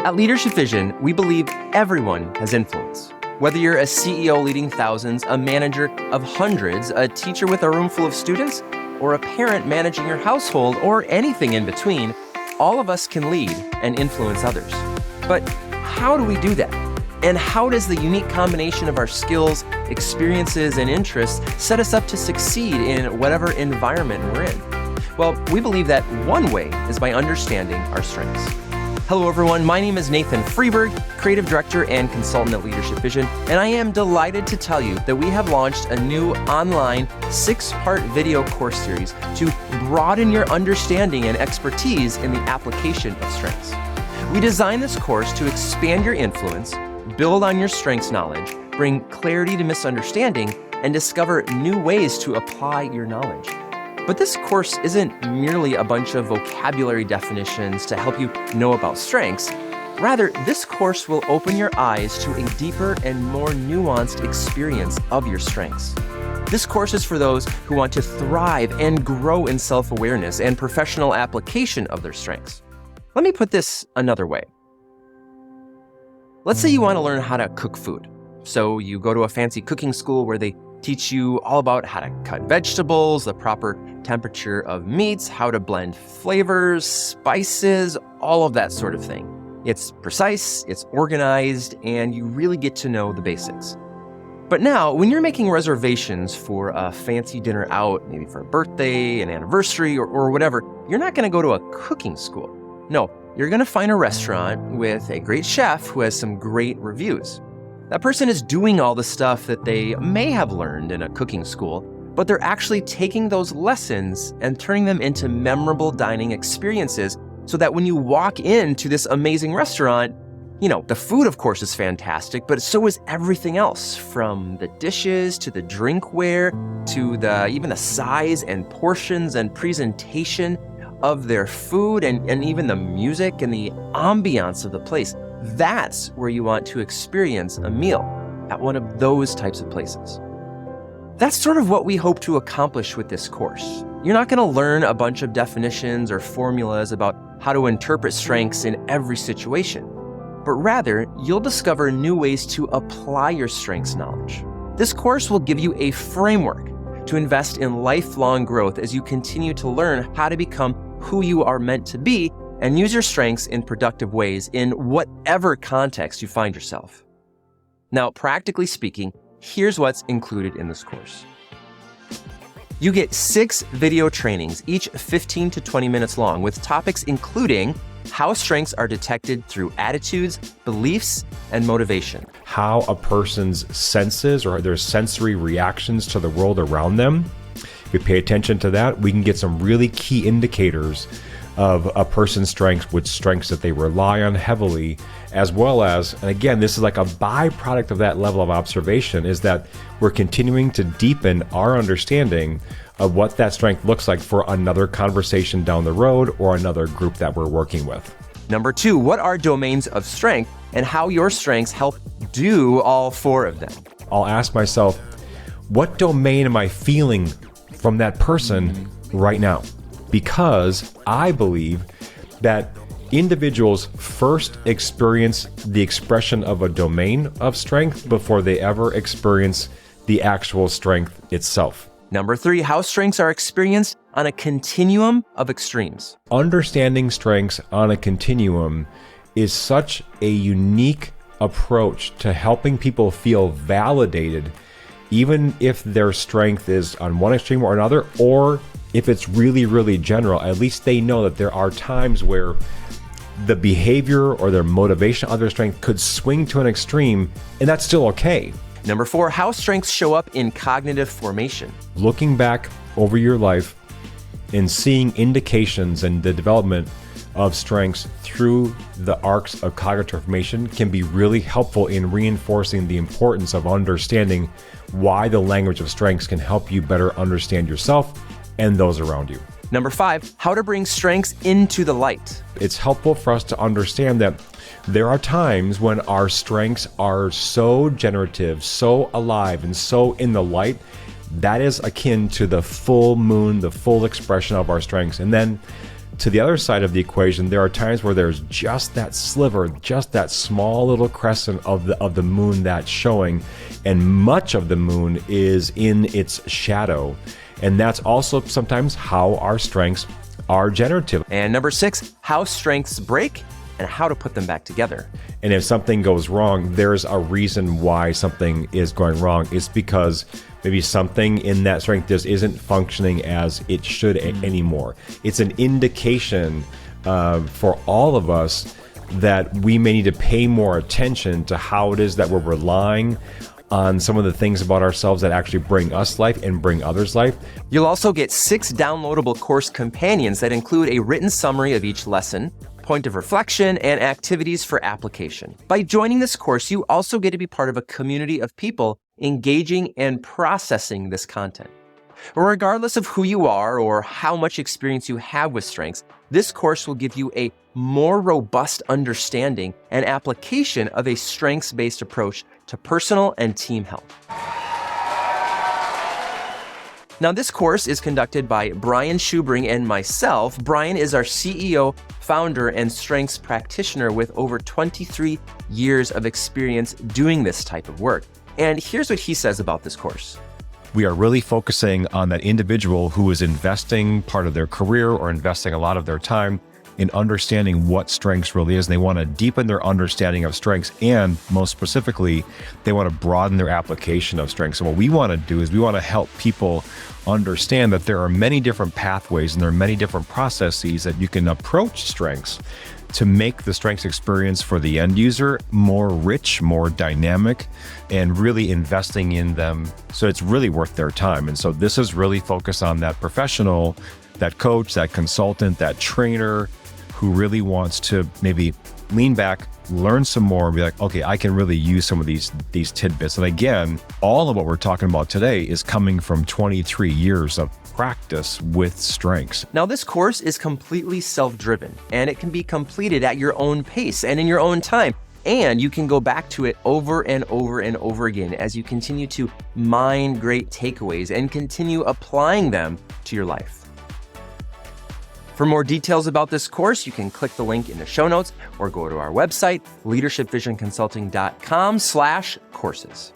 At Leadership Vision, we believe everyone has influence. Whether you're a CEO leading thousands, a manager of hundreds, a teacher with a room full of students, or a parent managing your household, or anything in between, all of us can lead and influence others. But how do we do that? And how does the unique combination of our skills, experiences, and interests set us up to succeed in whatever environment we're in? Well, we believe that one way is by understanding our strengths. Hello, everyone. My name is Nathan Freeberg, Creative Director and Consultant at Leadership Vision, and I am delighted to tell you that we have launched a new online 6-part video course series to broaden your understanding and expertise in the application of strengths. We designed this course to expand your influence, build on your strengths knowledge, bring clarity to misunderstanding, and discover new ways to apply your knowledge. But this course isn't merely a bunch of vocabulary definitions to help you know about strengths. Rather, this course will open your eyes to a deeper and more nuanced experience of your strengths. This course is for those who want to thrive and grow in self-awareness and professional application of their strengths. Let me put this another way. Let's say you want to learn how to cook food. So you go to a fancy cooking school where they teach you all about how to cut vegetables, the proper temperature of meats, how to blend flavors, spices, all of that sort of thing. It's precise, it's organized, and you really get to know the basics. But now, when you're making reservations for a fancy dinner out, maybe for a birthday, an anniversary, or whatever, you're not going to go to a cooking school. No, you're going to find a restaurant with a great chef who has some great reviews. That person is doing all the stuff that they may have learned in a cooking school, but they're actually taking those lessons and turning them into memorable dining experiences so that when you walk into this amazing restaurant, the food, of course, is fantastic, but so is everything else, from the dishes to the drinkware to even the size and portions and presentation of their food and even the music and the ambiance of the place. That's where you want to experience a meal, at one of those types of places. That's sort of what we hope to accomplish with this course. You're not going to learn a bunch of definitions or formulas about how to interpret strengths in every situation, but rather you'll discover new ways to apply your strengths knowledge. This course will give you a framework to invest in lifelong growth as you continue to learn how to become who you are meant to be and use your strengths in productive ways in whatever context you find yourself. Now, practically speaking, here's what's included in this course. You get 6 video trainings, each 15 to 20 minutes long, with topics including how strengths are detected through attitudes, beliefs, and motivation. How a person's senses or their sensory reactions to the world around them. If we pay attention to that, we can get some really key indicators of a person's strengths, which strengths that they rely on heavily, as well as, and again, this is like a byproduct of that level of observation, is that we're continuing to deepen our understanding of what that strength looks like for another conversation down the road or another group that we're working with. Number 2, what are domains of strength and how your strengths help do all 4 of them? I'll ask myself, what domain am I feeling from that person right now? Because I believe that individuals first experience the expression of a domain of strength before they ever experience the actual strength itself. Number 3, how strengths are experienced on a continuum of extremes. Understanding strengths on a continuum is such a unique approach to helping people feel validated, even if their strength is on one extreme or another, or if it's really, really general. At least they know that there are times where the behavior or their motivation of their strength could swing to an extreme, and that's still okay. Number 4, how strengths show up in cognitive formation. Looking back over your life and seeing indications and the development of strengths through the arcs of cognitive formation can be really helpful in reinforcing the importance of understanding why the language of strengths can help you better understand yourself and those around you. Number 5, how to bring strengths into the light. It's helpful for us to understand that there are times when our strengths are so generative, so alive, and so in the light, that is akin to the full moon, the full expression of our strengths. And then to the other side of the equation, there are times where there's just that sliver, just that small little crescent of the moon that's showing, and much of the moon is in its shadow. And that's also sometimes how our strengths are generative. And number 6, how strengths break and how to put them back together. And if something goes wrong, there's a reason why something is going wrong. It's because maybe something in that strength just isn't functioning as it should anymore. It's an indication for all of us that we may need to pay more attention to how it is that we're relying on some of the things about ourselves that actually bring us life and bring others life. You'll also get 6 downloadable course companions that include a written summary of each lesson, point of reflection, and activities for application. By joining this course, you also get to be part of a community of people engaging and processing this content. Regardless of who you are or how much experience you have with strengths, this course will give you a more robust understanding and application of a strengths-based approach to personal and team health. Now, this course is conducted by Brian Schubring and myself. Brian is our CEO, founder, and strengths practitioner with over 23 years of experience doing this type of work. And here's what he says about this course. We are really focusing on that individual who is investing part of their career or investing a lot of their time in understanding what strengths really is. And they want to deepen their understanding of strengths, and most specifically, they want to broaden their application of strengths. And what we want to do is we want to help people understand that there are many different pathways and there are many different processes that you can approach strengths to make the strengths experience for the end user more rich, more dynamic, and really investing in them so it's really worth their time. And so this is really focused on that professional, that coach, that consultant, that trainer who really wants to maybe lean back, learn some more, and be like, okay, I can really use some of these tidbits. And again, all of what we're talking about today is coming from 23 years of practice with strengths. Now, this course is completely self-driven, and it can be completed at your own pace and in your own time. And you can go back to it over and over and over again as you continue to mine great takeaways and continue applying them to your life. For more details about this course, you can click the link in the show notes or go to our website, leadershipvisionconsulting.com/courses.